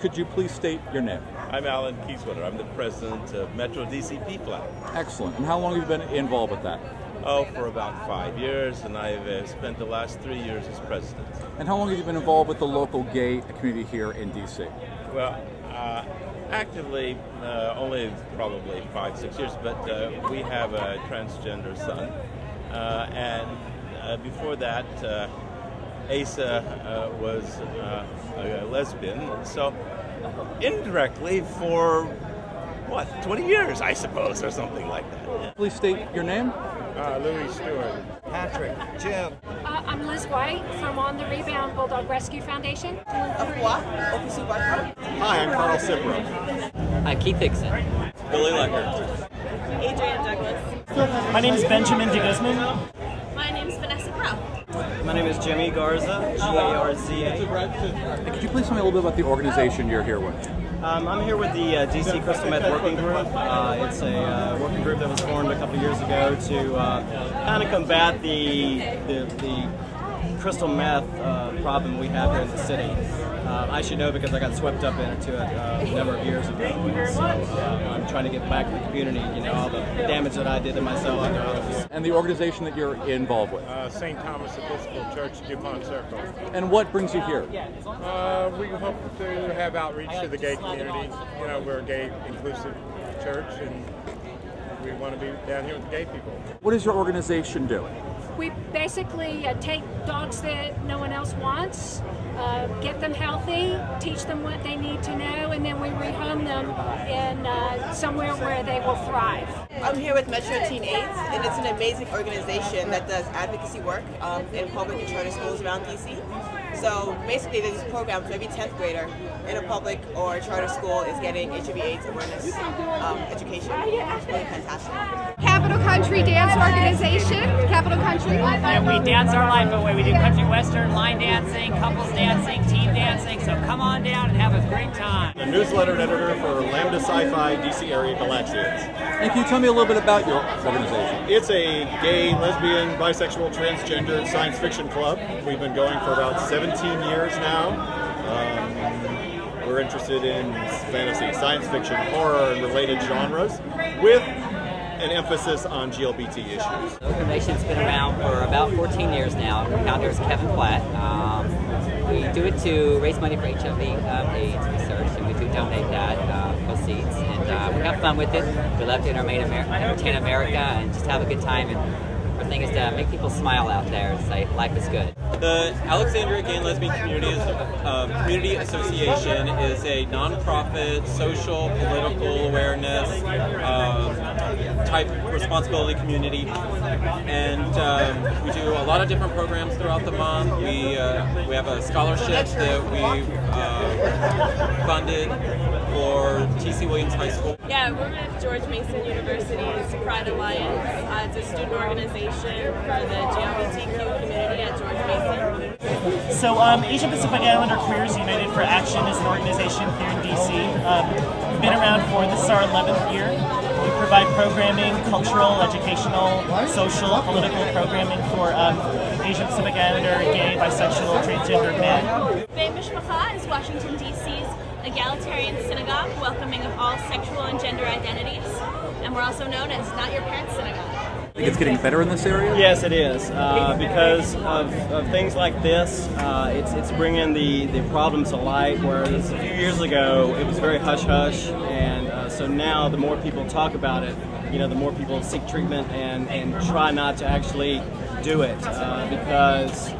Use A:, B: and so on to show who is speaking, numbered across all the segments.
A: could you please state your name?
B: I'm Alan Kieswetter. I'm the president of Metro DC PFLAG.
A: Excellent. And how long have you been involved with that?
B: Oh, for about 5 years, and I've spent the last 3 years as president.
A: And how long have you been involved with the local gay community here in DC?
B: Well, actively, only probably 5-6 years, but we have a transgender son. And before that, Asa was a lesbian. So indirectly for, 20 years, I suppose, or something like that. Yeah.
A: Please state your name.
C: Louis Stewart.
D: Patrick. Jim.
E: I'm Liz White from On the Rebound Bulldog Rescue Foundation.
F: Of what? Officer Vartian.
C: Hi, I'm Carl Cipro.
G: I'm Keith Hickson.
H: Billy Leckert.
F: Adrienne Douglas.
I: My name is Benjamin de Guzman.
F: My name is Vanessa Crow.
H: My name is Jimmy Garza, Garza.
A: Could you please tell me a little bit about the organization you're here with?
H: I'm here with the DC Crystal Meth Working Group. It's a working group that was formed a couple years ago to kind of combat the crystal meth problem we have here in the city. I should know because I got swept up into it a number of years ago. And so I'm trying to get back to the community, all the damage that I did to myself and to others.
A: And the organization that you're involved with?
C: St. Thomas Episcopal Church, DuPont Circle.
A: And what brings you here?
C: We hope to have outreach to the gay community. We're a gay inclusive church, and we want to be down here with the gay people.
A: What is your organization doing?
E: We basically take dogs that no one else wants, get them healthy, teach them what they need to know, and then we rehome them in somewhere where they will thrive.
F: I'm here with Metro Teen AIDS, and it's an amazing organization that does advocacy work in public and charter schools around DC. So basically there's this program for every 10th grader in a public or charter school is getting HIV/AIDS awareness education. It's really fantastic.
E: Capital Country Dance Organization, Capital Country.
G: And we dance our life away. We do country western, line dancing, couples dancing, team dancing. So come on down and have a great time.
C: The newsletter editor for Lambda Sci-Fi DC area Galaxians.
A: And can you tell me a little bit about your organization?
C: It's a gay, lesbian, bisexual, transgender science fiction club. We've been going for about 17 years now. We're interested in fantasy, science fiction, horror, and related genres, with an emphasis on GLBT issues.
G: The organization's been around for about 14 years now. Our founder is Kevin Platt. We do it to raise money for HIV/AIDS research, and we do donate that proceeds. And we have fun with it. We love to entertain America and just have a good time. And our thing is to make people smile out there and say life is good.
H: The Alexandria Gay and Lesbian Community Association is a nonprofit, social, political awareness type responsibility community, and we do a lot of different programs throughout the month. We have a scholarship that we funded for T.C. Williams High School.
F: Yeah, we're with George Mason University's Pride Alliance. It's a student organization for the GLBTQ community at George Mason.
I: So Asian Pacific Islander Queers United for Action is an organization here in DC. We've been around for, this is our 11th year. We provide programming, cultural, educational, social, political programming for Asian Pacific Islander, gay, bisexual, transgender men.
F: Beit Mishpacha is Washington, D.C.'s egalitarian synagogue, welcoming of all sexual and gender identities. And we're also known as Not Your Parents' Synagogue.
A: Think it's getting better in this area?
H: Yes, it is. Because of things like this, it's bringing the problem to light, whereas a few years ago it was very hush-hush, and so now the more people talk about it, the more people seek treatment and try not to actually do it, because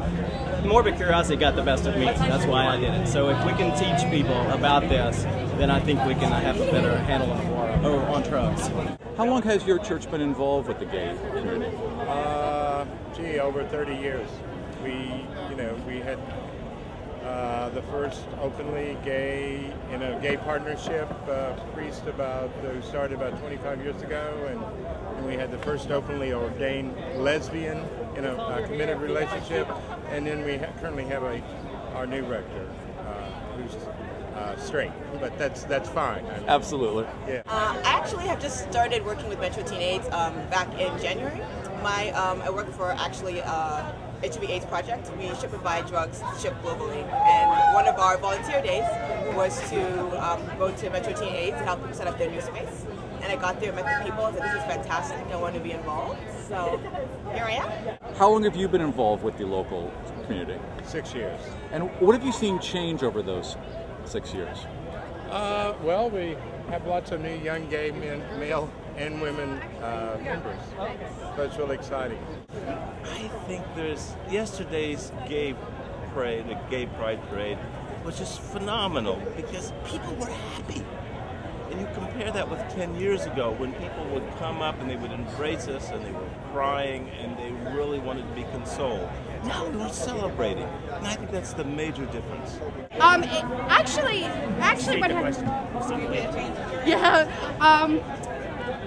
H: morbid curiosity got the best of me. That's why I did it. So if we can teach people about this, then I think we can have a better handle on drugs.
A: How long has your church been involved with the gay community?
C: Over 30 years. We had the first openly gay, gay partnership priest who started about 25 years ago, and we had the first openly ordained lesbian in a committed relationship, and then we currently have our new rector who's straight, but that's fine.
A: Absolutely.
C: Yeah.
F: I actually have just started working with Metro Teen AIDS back in January. I work for actually HIV/AIDS project. We ship and buy drugs shipped globally, and one of our volunteer days was to go to Metro Teen AIDS and help them set up their new space. And I got there and met the people and said, this is fantastic, I want to be involved. So here I am.
A: How long have you been involved with the local community?
C: 6 years.
A: And what have you seen change over those 6 years?
C: Well, we have lots of new young gay men, male and women members. So it's really exciting.
B: I think yesterday's gay parade, the gay pride parade, was just phenomenal because people were happy. And you compare that with 10 years ago when people would come up and they would embrace us and they were crying and they really wanted to be consoled. Now we're celebrating, and I think that's the major difference.
D: Actually, what happened?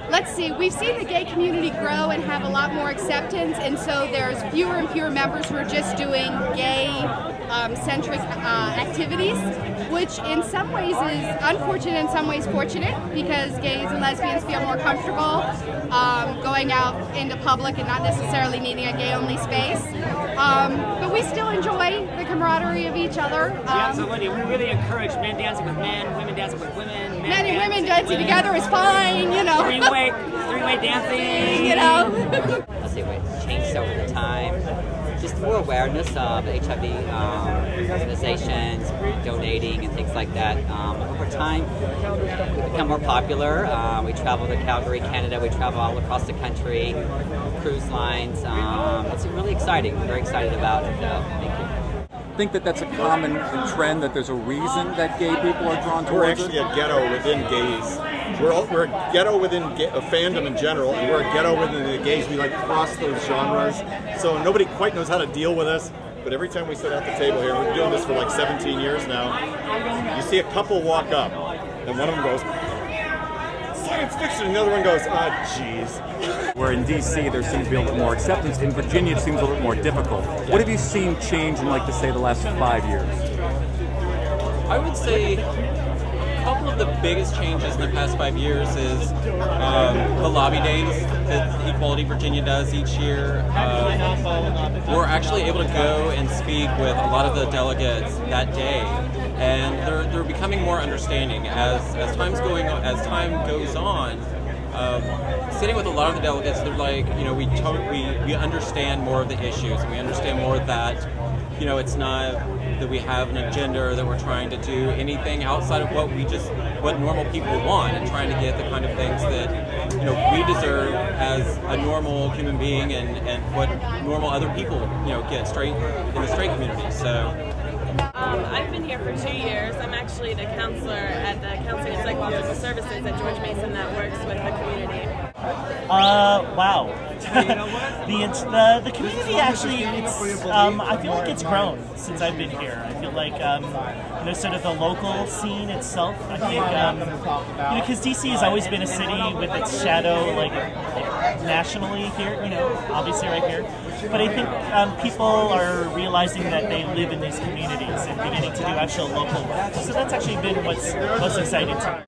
D: Let's see, we've seen the gay community grow and have a lot more acceptance, and so there's fewer and fewer members who are just doing gay-centric activities, which in some ways is unfortunate, in some ways fortunate, because gays and lesbians feel more comfortable going out into public and not necessarily needing a gay-only space. But we still enjoy the camaraderie of each other.
J: Yeah, absolutely. We really encourage men dancing with men, women dancing with women,
D: men and women dancing together is fine, you know.
J: Three-way dancing,
D: you know.
G: Let's see what's changed over the time. Just more awareness of HIV organizations, donating and things like that. Over time, we've become more popular. We travel to Calgary, Canada. We travel all across the country, cruise lines. It's really exciting. We're very excited about it. Thank you.
A: Think that that's a common trend, that there's a reason that gay people are drawn towards
K: We're actually a ghetto within gays. We're a ghetto within fandom in general, and we're a ghetto within the gays. We like cross those genres, so nobody quite knows how to deal with us. But every time we sit at the table here, we've been doing this for like 17 years now, you see a couple walk up, and one of them goes, science fiction, and the other one goes, jeez.
A: Where in DC there seems to be a little more acceptance, in Virginia it seems a little bit more difficult. What have you seen change in, like, to say, the last 5 years?
L: I would say a couple of the biggest changes in the past 5 years is the lobby days that Equality Virginia does each year. We're actually able to go and speak with a lot of the delegates that day, and they're becoming more understanding as time goes on. Sitting with a lot of the delegates, they're like, you know, we understand more of the issues, and we understand more that, you know, it's not that we have an agenda or that we're trying to do anything outside of what normal people want, and trying to get the kind of things that, you know, we deserve as a normal human being, and what normal other people, you know, get in the straight community. So.
M: I've been here for 2 years. I'm actually the counselor at the Counseling and Psychological Services at George Mason that works with the community.
I: Wow. the community actually, I feel like it's grown since I've been here. I feel like, you know, sort of the local scene itself, I think, you know, because DC has always been a city with its shadow, like nationally here, you know, obviously right here. But I think people are realizing that they live in these communities and beginning to do actual local work. So that's actually been what's most exciting to me.